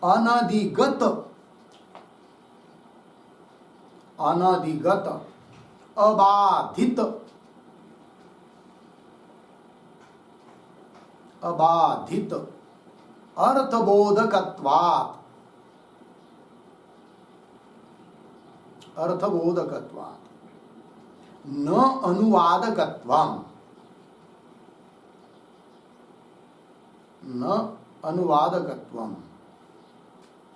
अनधिगत अबाधित अर्थबोधकत्वात् न अनुवादकत्वम, न अनुवादकत्वम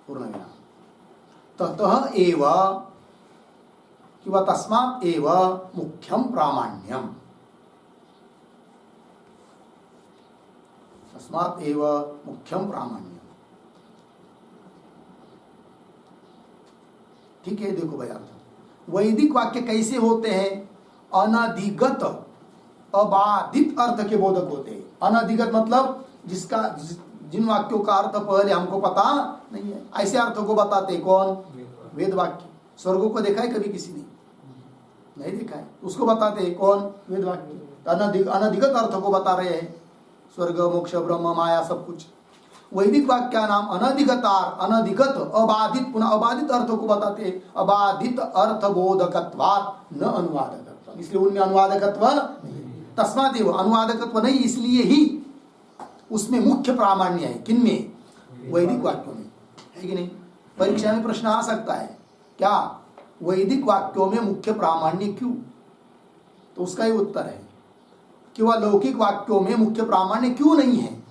पूर्ण विराम। ततः एव किंवा तस्मात् एव मुख्यम प्रामाण्यम, तस्मात् एव मुख्यम प्रामाण्यम। ठीक है, देखो भाई अर्थ, वैदिक वाक्य कैसे होते हैं? अनधिगत अबाधित अर्थ के बोधक होते हैं। अनधिगत मतलब जिन वाक्यों का अर्थ पहले हमको पता नहीं है, ऐसे अर्थों को बताते कौन? वेद वाक्य। स्वर्गों को देखा है कभी किसी ने? नहीं देखा है। उसको बताते हैं कौन? वेद वाक्य। अनधिगत अर्थ को बता रहे हैं, स्वर्ग मोक्ष ब्रह्म माया सब कुछ। वैदिक वाक्य नाम अनधिगतार, अनधिगत अबाधित, पुनः अबाधित अर्थ को बताते हैं। अबाधित अर्थ बोधकत्वात् न अनुवादकत्व, इसलिए उनमें अनुवादकत्व तस्मात् एव अनुवादकत्व नहीं, इसलिए ही उसमें मुख्य प्रामाण्य है। किनमें? वैदिक वाक्यों में, है कि नहीं? परीक्षा में प्रश्न आ सकता है क्या, वैदिक वाक्यों में मुख्य प्रामाण्य क्यों? तो उसका ही उत्तर है कि वह लौकिक वाक्यों में मुख्य प्रामाण्य क्यों नहीं है,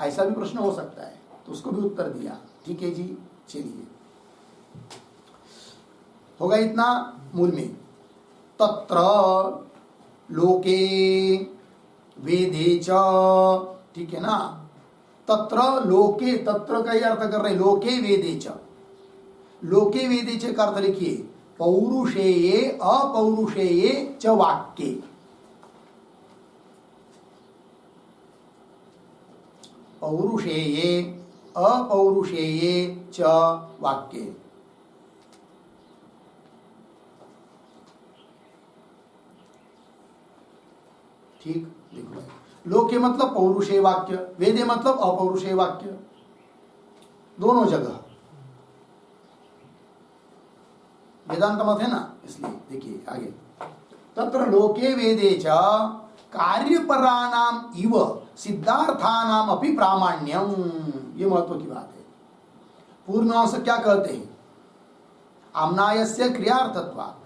ऐसा भी प्रश्न हो सकता है। तो उसको भी उत्तर दिया। ठीक है जी, चलिए होगा इतना मूल में। तत्र लोके वेदे च, ठीक है ना? तत्र लोके, तत्र का ही अर्थ कर रहे लोके वेदे च। लोके वेदे च का अर्थ लिखिए पौरुषेये अपौरुषेये च वाक्ये। पौरुषेये अपौरुषेये च वाक्ये। ठीक, देखो लोके मतलब पौरुषेय वाक्य, वेदे मतलब अपौरुषेय वाक्य, दोनों जगह वेदांत मत है ना, इसलिए देखिए आगे। तत्र लोके वेदे च कार्यपराणाम इव सिद्धार्थानाम अपि प्रामाण्यम। ये महत्व की बात है। पूर्वांश क्या कहते हैं? आम्नायस्य क्रियार्थत्वात्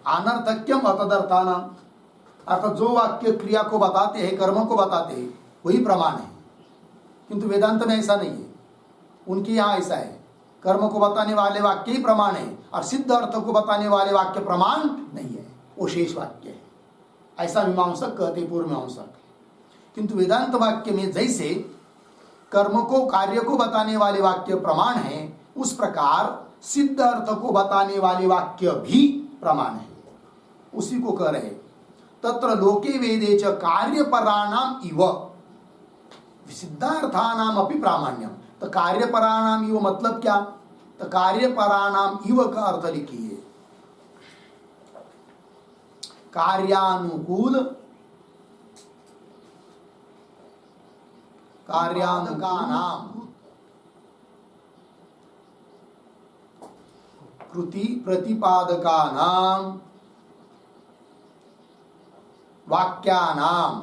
अनर्थक्यम अतदर्थानाम। अर्थात जो वाक्य क्रिया को बताते हैं, कर्म को बताते हैं, वही प्रमाण है। किंतु वेदांत में ऐसा नहीं है। उनके यहाँ ऐसा है, कर्म को बताने वाले वाक्य ही प्रमाण है और सिद्ध अर्थ को बताने वाले वाक्य प्रमाण नहीं है, वो शेष वाक्य है। ऐसा मीमांसक कहते, पूर्व मीमांसक। किंतु वेदांत वाक्य में जैसे कर्म को, कार्य को बताने वाले वाक्य प्रमाण है, उस प्रकार सिद्ध अर्थ को बताने वाले वाक्य भी प्रमाण है। उसी को कह रहे तत्र लोके वेदे च कार्यपराणाम इव सिद्धार्थानाम अपि प्रामाण्यम। तो कार्यपराणाम इव मतलब क्या? तो कार्यपराणाम इव का अर्थ लिखिए कार्यानुकूल, कार्यानुकानाम कृति प्रतिपादकानाम वाक्यानाम,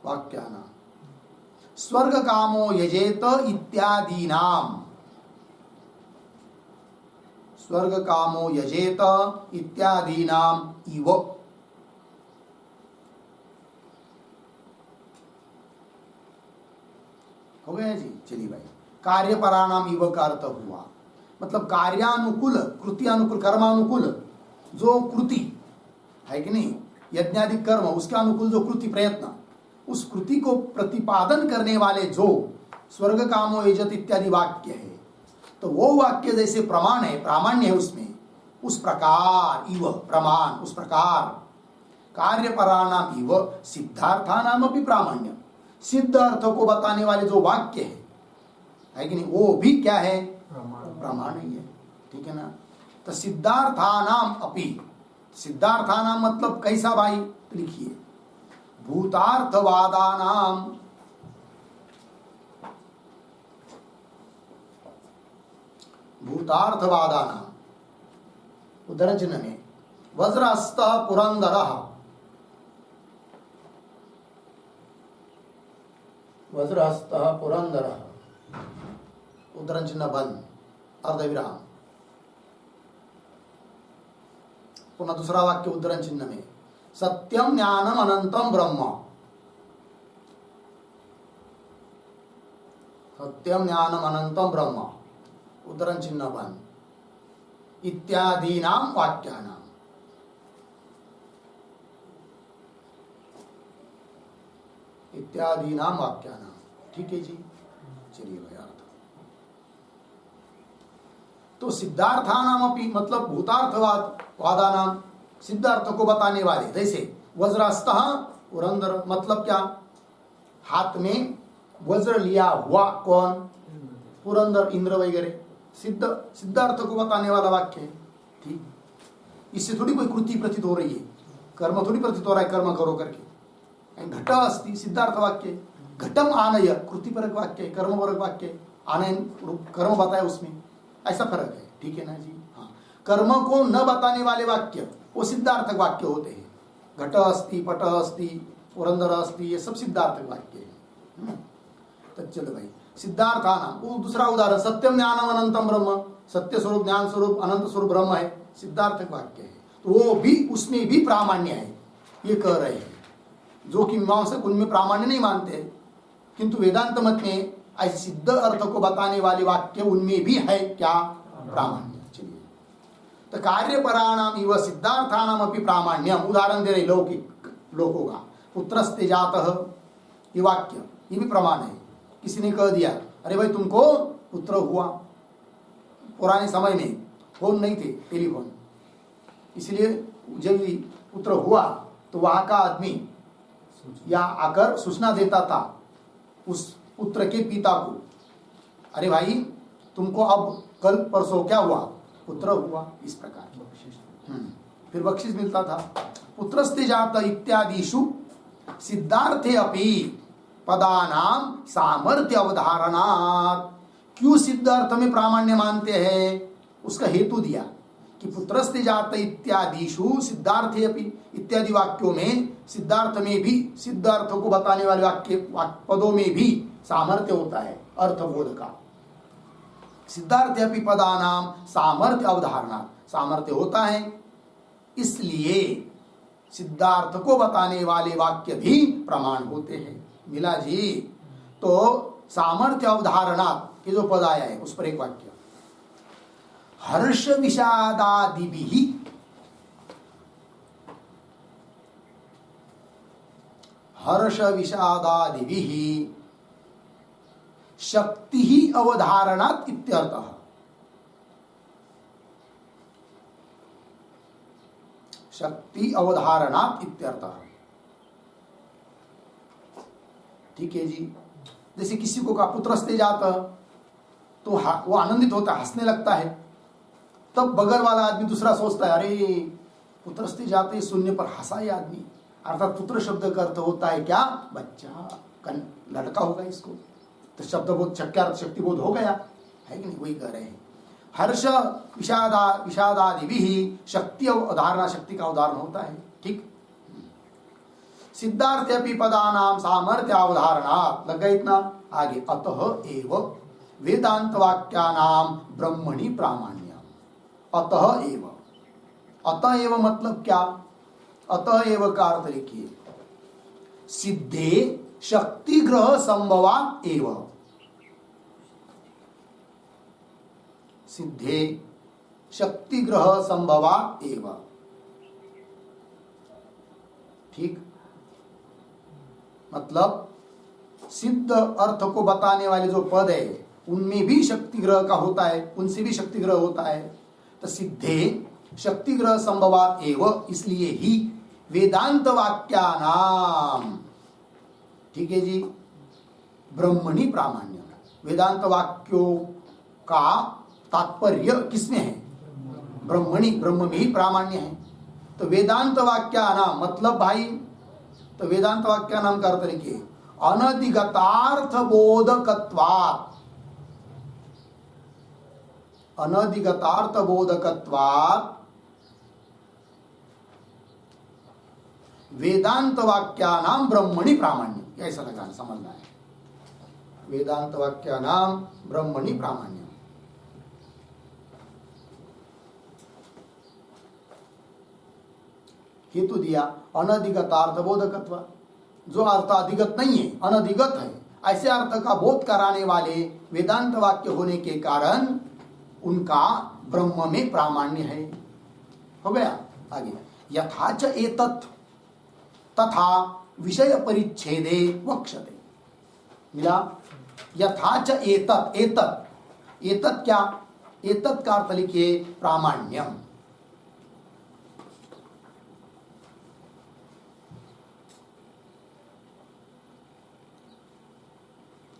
वाक्यानाम स्वर्ग कामो यजेत इत्यादीनाम, स्वर्ग कामो यजेत इत्यादीनाम इव। हो गया जी? चलिए भाई, कार्यपराणाम इव का अर्थ हुआ मतलब कार्यानुकूल, कृति अनुकूल, कर्मानुकूल जो कृति है कि नहीं, यज्ञादि कर्म, उसके अनुकूल जो कृति प्रयत्न, उस कृति को प्रतिपादन करने वाले जो स्वर्ग कामो यजत इत्यादि वाक्य है, तो वो वाक्य जैसे प्रमाण है, प्रामाण्य है उसमें, उस प्रकार इव प्रमाण, उस प्रकार कार्यपराणाम इव सिद्धार्थानाम अपि प्रामाण्य, सिद्ध अर्थ को बताने वाले जो वाक्य है कि नहीं, वो भी क्या है? प्रमाण ही है। ठीक है ना? तो सिद्धार्थानाम अपि, सिद्धार्थानाम मतलब कैसा भाई? तो लिखिए भूतार्थवादानाम, भूतार्थवादानाम उदाहरण चिन्ह में वज्रहस्तः पुरंदरः, वज्रहस्तः पुरंदरः उदाहरण चिन्ह बंद, अर्धविराम। पुनः दूसरा वाक्य उद्धरण चिन्ह में सत्यम ज्ञानम अनंतम ब्रह्म, सत्यम ज्ञानम अनंतम ब्रह्म उद्धरण चिन्ह बंद इत्यादीनाम वाक्यानाम, इत्यादीनाम वाक्यानाम। ठीक है जी? चलिए भाई अर्थ तो सिद्धार्थानाम अपि मतलब भूतार्थवाद वादानाम, सिद्ध अर्थ को बताने वाले, जैसे वज्रास्तः पुरंदर मतलब क्या? हाथ में वज्र लिया हुआ कौन? पुरंदर, इंद्र वगैरह, सिद्ध अर्थ को बताने वाला वाक्य है। ठीक, इससे थोड़ी कोई कृति प्रतीत हो रही है, कर्म थोड़ी प्रतीत हो रहा है कर्म करो करके। घट अस्ति सिद्धार्थ वाक्य, घटम आनय कृति परक वाक्य है, कर्म परक वाक्य है, आनयन कर्म बताया उसमें, ऐसा फर्क है। ठीक है ना जी। हाँ, कर्म को न बताने वाले वाक्य वो सिद्धार्थक वाक्य होते हैं। घट अस्ति, पट अस्ति, पुरंदर अस्ति, ये सब सिद्धार्थक वाक्य है। तो चलो भाई, सिद्धार्था नाम वो दूसरा उदाहरण, सत्यम ज्ञानम अनंतम ब्रह्म, सत्य स्वरूप ज्ञान स्वरूप अनंत स्वरूप ब्रह्म है, सिद्धार्थक वाक्य है। तो वो भी उसमें भी प्रामाण्य है, ये कह रहे हैं। जो कि मीमांसक उनमें प्रामाण्य नहीं मानते, किंतु वेदांत मत में ऐसे सिद्ध अर्थ को बताने वाले वाक्य उनमें भी है क्या, प्रामाण्य। चलिए, तो कार्यपराणाम इव सिद्धार्थानाम अपि प्रामाण्यम, उदाहरण दे रहे लौकिक लोगों का, पुत्रस्ते जातः, ये वाक्य ये भी प्रमाण है। किसी ने कह दिया अरे भाई तुमको पुत्र हुआ, पुराने समय में फोन नहीं थे, टेलीफोन, इसलिए जब भी पुत्र हुआ तो वहां का आदमी या आकर सूचना देता था उस पुत्र के पिता को, अरे भाई तुमको अब कल परसों क्या हुआ, पुत्र हुआ, इस प्रकार। फिर बख्शिश मिलता था। पुत्रस्ते जात इत्यादिषु सिद्धार्थे अपि पदानाम सामर्थ्य अवधारणात्, क्यों सिद्ध अर्थ में प्रामाण्य मानते हैं, उसका हेतु दिया कि पुत्रस्ते जात इत्यादिषु सिद्धार्थे अपि, इत्यादि वाक्यों में सिद्धार्थ में भी, सिद्ध अर्थों को बताने वाले वाक्य पदों में भी सामर्थ्य होता है अर्थबोध का। सिद्धार्थ अपि पदानाम सामर्थ्य अवधारणा, सामर्थ्य होता है, इसलिए सिद्धार्थ को बताने वाले वाक्य भी प्रमाण होते हैं। मिला जी। तो सामर्थ्य अवधारणा ये जो पद आया है उस पर एक वाक्य, हर्ष विषादादिभिः, हर्ष विषादादिभिः शक्ति अवधारणात् इत्यर्थः। शक्ति अवधारणात् इत्यर्थः। ठीक है जी। जैसे किसी को का पुत्रस्ते जाता तो वो आनंदित होता है, हंसने लगता है, तब बगल वाला आदमी दूसरा सोचता है अरे पुत्रस्ते जाते सुनने पर हंसा ये आदमी, अर्थात पुत्र शब्द का अर्थ होता है क्या, बच्चा, लड़का होगा इसको, तो शब्द बोध शक्ति बोध हो गया है कि नहीं, वही कह रहे हैं। हर्ष विषादादिभिः शक्ति अवधारणा, शक्ति का उदाहरण होता है। ठीक, सिद्धार्थ अपि पदानाम सामर्थ्य अवधारणा, लग गया इतना। आगे, अतः एव वेदांत वाक्यानाम ब्रह्मणि प्रामाण्यम। अतः एव, अतः एव मतलब क्या, अतः एव का अर्थ लिखिए, सिद्धे शक्ति ग्रह संभवात एव, सिद्धे शक्ति ग्रह संभवात एव। ठीक, मतलब सिद्ध अर्थ को बताने वाले जो पद है उनमें भी शक्ति ग्रह का होता है, उनसे भी शक्ति ग्रह होता है। तो सिद्धे शक्ति ग्रह संभवात एव, इसलिए ही वेदांत वाक्यानाम, ठीक है जी, ब्रह्मणि प्रामाण्य, वेदांत वाक्यों का तात्पर्य किसमें है, ब्रह्मणि, ब्रह्म में ही प्रामाण्य है। तो वेदांत वाक्यानाम मतलब भाई, तो वेदांत वाक्यानाम का अर्थ लिखिए, अनधिगतार्थ बोधकत्वात्, अनधिगतार्थ बोधकत्वात् वेदांत वाक्यानाम ब्रह्मणि प्रामाण्य, ऐसा लगाना, समझना है, वेदांत वाक्यानाम ब्रह्मणि प्रामाण्य। हेतु दिया अनधिगतार्थ बोधकत्व, जो अर्थ अधिगत नहीं है, अनधिगत है, ऐसे अर्थ का बोध कराने वाले वेदांत वाक्य होने के कारण उनका ब्रह्म में प्रामाण्य है। हो गया। आगे, यथाच एतत् तथा विषय परिच्छेदे वक्ष्यते। मिला, यथाच एतत्, एतत्, एतत् क्या, एतत् का अर्थ लिखिए प्रामाण्यम।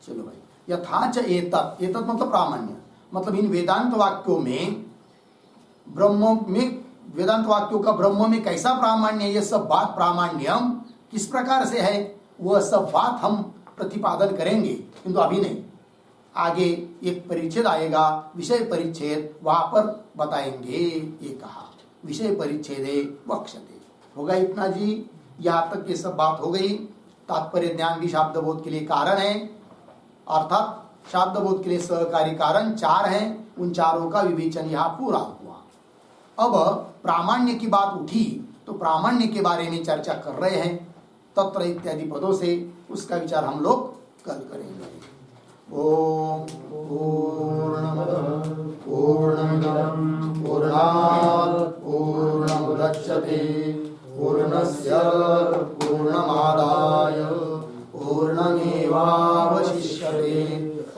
चलो भाई, यथाच एतत्, एतत् मतलब प्रामाण्य, मतलब इन वेदांत वाक्यों में ब्रह्म में, वेदांत वाक्यों का ब्रह्म में कैसा प्रामाण्य है, ये सब बात प्रामाण्यम किस प्रकार से है, वह सब बात हम प्रतिपादन करेंगे, किंतु अभी नहीं। आगे एक परिच्छेद आएगा, विषय परिच्छेद, वहां पर बताएंगे। ये कहा विषय परिच्छेदे वक्ष्यते। होगा इतना जी, यहाँ तक ये सब बात हो गई। तात्पर्य ज्ञान भी शाब्दबोध के लिए कारण है, अर्थात शाब्दबोध के लिए सहकारी कारण 4 हैं, उन चारों का विवेचन यहाँ पूरा हुआ। अब प्रामाण्य की बात उठी तो प्रामाण्य के बारे में चर्चा कर रहे हैं तत्र इत्यादि पदों से, उसका विचार हम लोग कल करेंगे। ओम पूर्णमदः पूर्णमिदं पूर्णात् पूर्णमुदच्यते पूर्णस्य पूर्णमादाय पूर्णमेवावशिष्यते।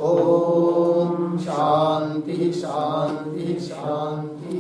ओम शांति शांति शांति।